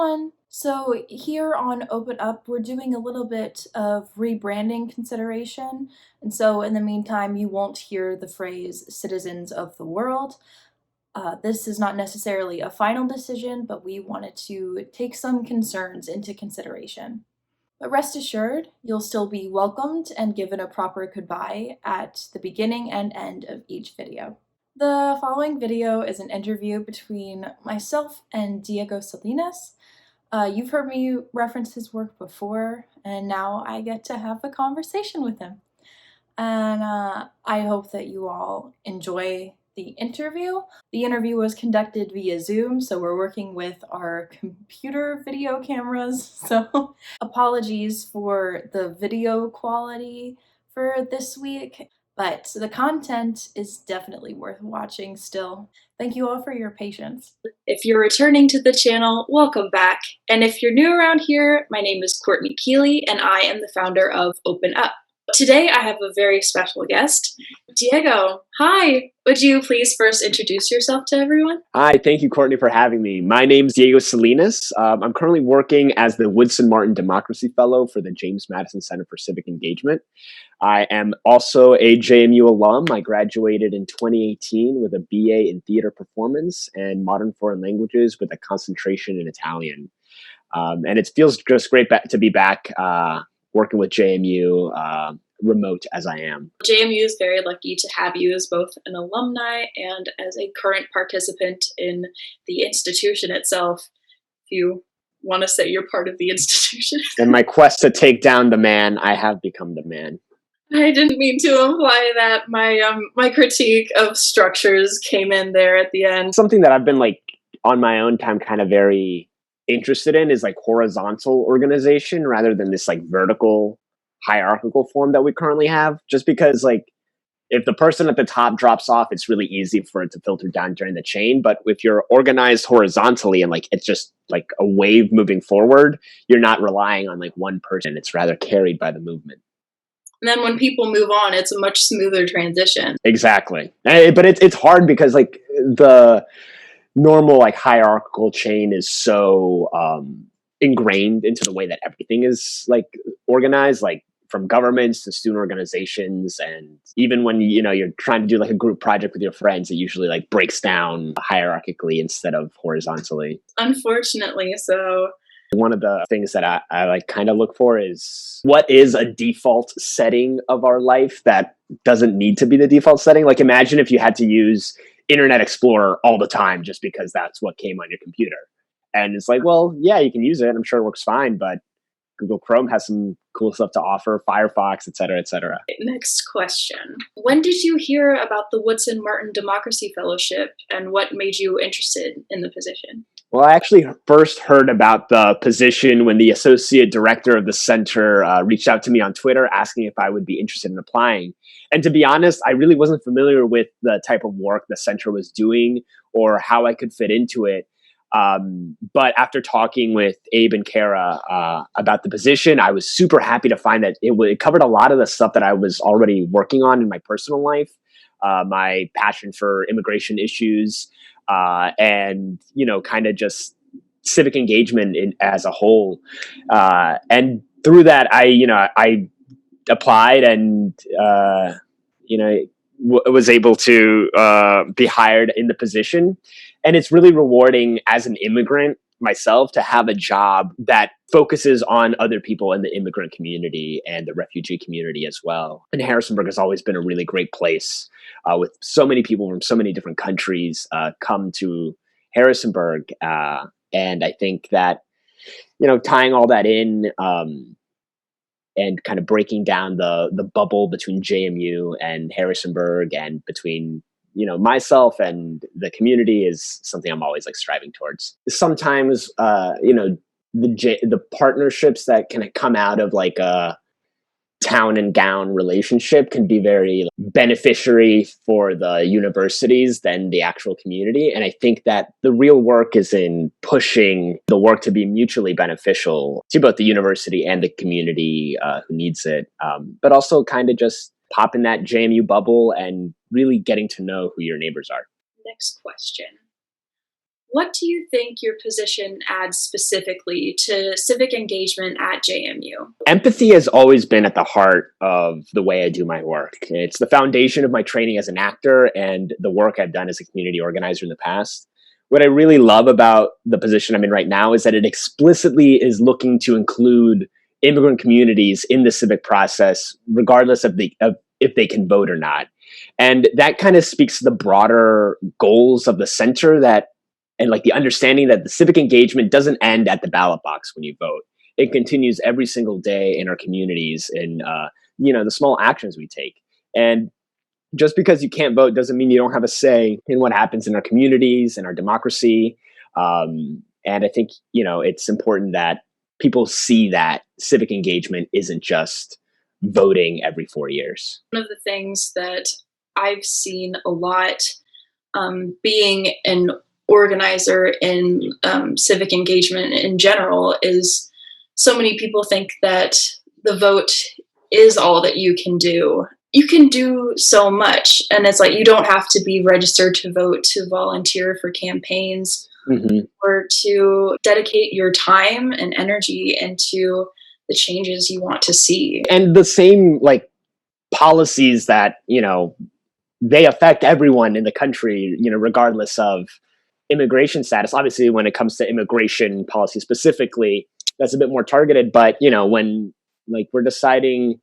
everyone. So here on Open Up, we're doing a little bit of rebranding consideration. And so in the meantime, you won't hear the phrase citizens of the world. This is not necessarily a final decision, but we wanted to take some concerns into consideration. But rest assured, you'll still be welcomed and given a proper goodbye at the beginning and end of each video. The following video is an interview between myself and Diego Salinas. You've heard me reference his work before, and now I get to have a conversation with him. And I hope that you all enjoy the interview. The interview was conducted via Zoom, so we're working with our computer video cameras. So apologies for the video quality for this week, but the content is definitely worth watching still. Thank you all for your patience. If you're returning to the channel, welcome back. And if you're new around here, my name is Courtney Keeley, and I am the founder of Open Up. Today, I have a very special guest. Diego, hi. Would you please first introduce yourself to everyone? Hi, thank you, Courtney, for having me. My name's Diego Salinas. I'm currently working as the Woodson Martin Democracy Fellow for the James Madison Center for Civic Engagement. I am also a JMU alum. I graduated in 2018 with a BA in Theater Performance and Modern Foreign Languages with a concentration in Italian. And it feels just great to be back working with JMU, remote as I am. JMU is very lucky to have you as both an alumni and as a current participant in the institution itself. If you want to say you're part of the institution. In my quest to take down the man, I have become the man. I didn't mean to imply that. My critique of structures came in there at the end. Something that I've been on my own time kind of very interested in is horizontal organization rather than this vertical hierarchical form that we currently have, just because if the person at the top drops off, it's really easy for it to filter down during the chain. But if you're organized horizontally and it's just a wave moving forward, you're not relying on one person. It's rather carried by the movement. And then when people move on, it's a much smoother transition. Exactly. But it's hard because the normal hierarchical chain is so ingrained into the way that everything is organized, from governments to student organizations. And even when you're trying to do a group project with your friends, it usually breaks down hierarchically instead of horizontally. Unfortunately. So one of the things that I kind of look for is what is a default setting of our life that doesn't need to be the default setting. Imagine if you had to use Internet Explorer all the time just because that's what came on your computer. And it's well, yeah, you can use it. I'm sure it works fine, but Google Chrome has some cool stuff to offer, Firefox, et cetera, et cetera. Next question. When did you hear about the Woodson Martin Democracy Fellowship, and what made you interested in the position? Well, I actually first heard about the position when the associate director of the center reached out to me on Twitter asking if I would be interested in applying. And to be honest, I really wasn't familiar with the type of work the center was doing or how I could fit into it. But after talking with Abe and Kara about the position, I was super happy to find that it covered a lot of the stuff that I was already working on in my personal life, my passion for immigration issues, and kind of just civic engagement as a whole. And through that, I applied and was able to be hired in the position. And it's really rewarding as an immigrant myself to have a job that focuses on other people in the immigrant community and the refugee community as well. And Harrisonburg has always been a really great place with so many people from so many different countries come to Harrisonburg. And I think that, tying all that in and kind of breaking down the bubble between JMU and Harrisonburg and between myself and the community is something I'm always striving towards. Sometimes, the partnerships that can come out of a town and gown relationship can be very beneficiary for the universities than the actual community. And I think that the real work is in pushing the work to be mutually beneficial to both the university and the community who needs it, but also kind of just pop in that JMU bubble and really getting to know who your neighbors are. Next question. What do you think your position adds specifically to civic engagement at JMU? Empathy has always been at the heart of the way I do my work. It's the foundation of my training as an actor and the work I've done as a community organizer in the past. What I really love about the position I'm in right now is that it explicitly is looking to include immigrant communities in the civic process, regardless of if they can vote or not. And that kind of speaks to the broader goals of the center and like the understanding that the civic engagement doesn't end at the ballot box when you vote. It continues every single day in our communities and the small actions we take. And just because you can't vote doesn't mean you don't have a say in what happens in our communities and our democracy. And I think it's important that people see that civic engagement isn't just voting every 4 years. One of the things that I've seen a lot, being an organizer in civic engagement in general, is so many people think that the vote is all that you can do. You can do so much, and it's like you don't have to be registered to vote, to volunteer for campaigns, or to dedicate your time and energy into the changes you want to see. And the same policies that they affect everyone in the country, regardless of immigration status. Obviously, when it comes to immigration policy specifically, that's a bit more targeted. But when we're deciding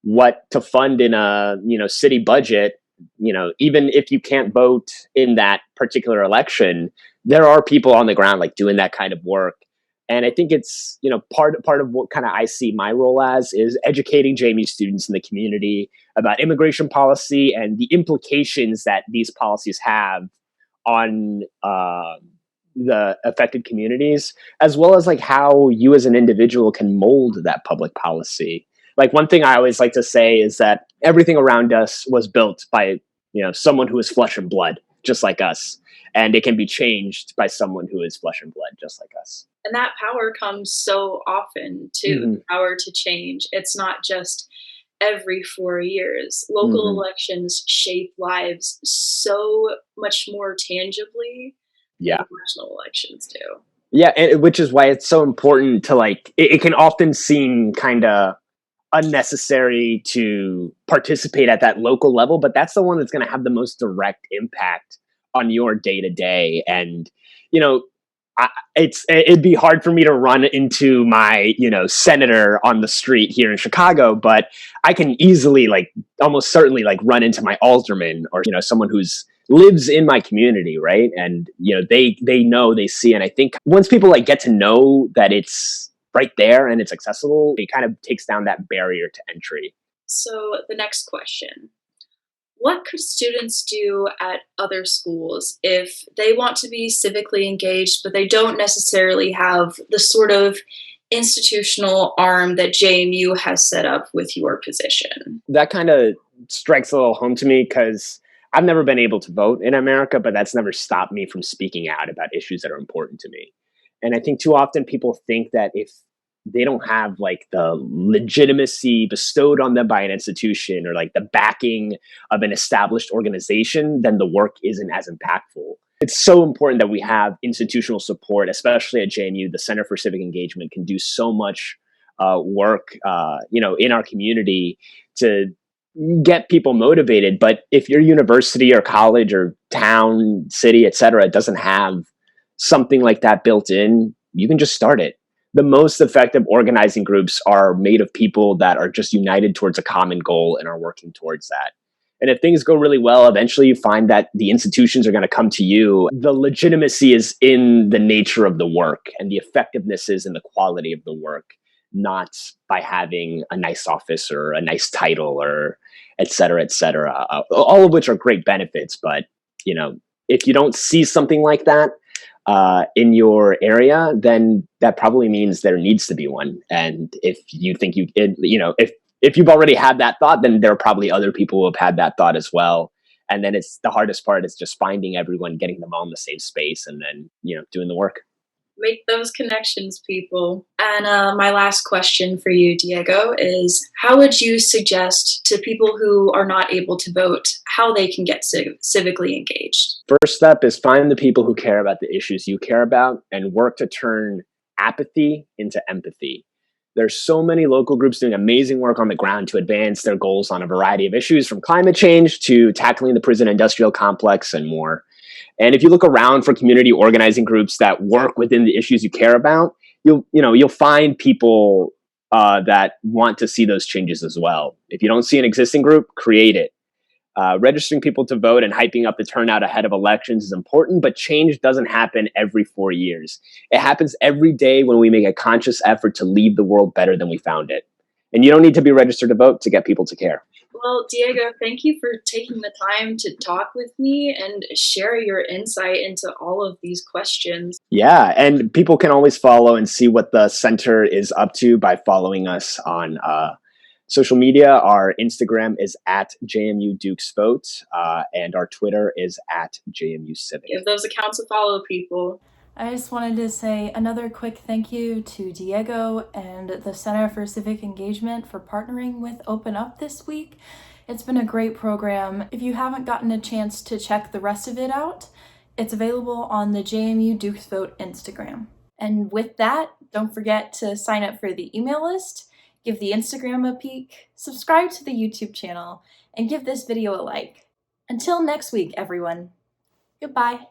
what to fund in a city budget, even if you can't vote in that particular election, there are people on the ground doing that kind of work. And I think it's part of what kind of I see my role as is educating JMU students in the community about immigration policy and the implications that these policies have on the affected communities, as well as how you as an individual can mold that public policy. One thing I always like to say is that everything around us was built by someone who is flesh and blood, just like us, and it can be changed by someone who is flesh and blood, just like us. And that power comes so often too, the power to change. It's not just every 4 years. Local elections shape lives so much more tangibly than national elections do. Yeah, and which is why it's so important to it can often seem kind of unnecessary to participate at that local level, but that's the one that's going to have the most direct impact on your day to day. And it'd be hard for me to run into my senator on the street here in Chicago, but I can easily almost certainly run into my alderman or someone who's lives in my community, right? And they know, they see, and I think once people get to know that it's right there and it's accessible, it kind of takes down that barrier to entry. So the next question: what could students do at other schools if they want to be civically engaged, but they don't necessarily have the sort of institutional arm that JMU has set up with your position? That kind of strikes a little home to me because I've never been able to vote in America, but that's never stopped me from speaking out about issues that are important to me. And I think too often people think that if they don't have the legitimacy bestowed on them by an institution or the backing of an established organization, then the work isn't as impactful. It's so important that we have institutional support, especially at JMU. The Center for Civic Engagement can do so much work, in our community to get people motivated. But if your university or college or town, city, et cetera, doesn't have something like that built in, you can just start it. The most effective organizing groups are made of people that are just united towards a common goal and are working towards that. And if things go really well, eventually you find that the institutions are going to come to you. The legitimacy is in the nature of the work, and the effectiveness is in the quality of the work, not by having a nice office or a nice title or et cetera, all of which are great benefits. But, if you don't see something like that in your area, then that probably means there needs to be one. And if you think if you've already had that thought, then there are probably other people who have had that thought as well. And then it's the hardest part is just finding everyone, getting them all in the same space, and then doing the work. Make those connections, people. And my last question for you, Diego, is how would you suggest to people who are not able to vote how they can get civically engaged? First step is find the people who care about the issues you care about and work to turn apathy into empathy. There's so many local groups doing amazing work on the ground to advance their goals on a variety of issues, from climate change to tackling the prison industrial complex and more. And if you look around for community organizing groups that work within the issues you care about, you'll find people that want to see those changes as well. If you don't see an existing group, create it. Registering people to vote and hyping up the turnout ahead of elections is important, but change doesn't happen every 4 years. It happens every day when we make a conscious effort to leave the world better than we found it. And you don't need to be registered to vote to get people to care. Well, Diego, thank you for taking the time to talk with me and share your insight into all of these questions. Yeah, and people can always follow and see what the center is up to by following us on social media. Our Instagram is at JMU Dukes Vote, and our Twitter is at JMU Civic. Give those accounts a follow, people. I just wanted to say another quick thank you to Diego and the Center for Civic Engagement for partnering with Open Up this week. It's been a great program. If you haven't gotten a chance to check the rest of it out, it's available on the JMU Dukes Vote Instagram. And with that, don't forget to sign up for the email list, give the Instagram a peek, subscribe to the YouTube channel, and give this video a like. Until next week, everyone. Goodbye.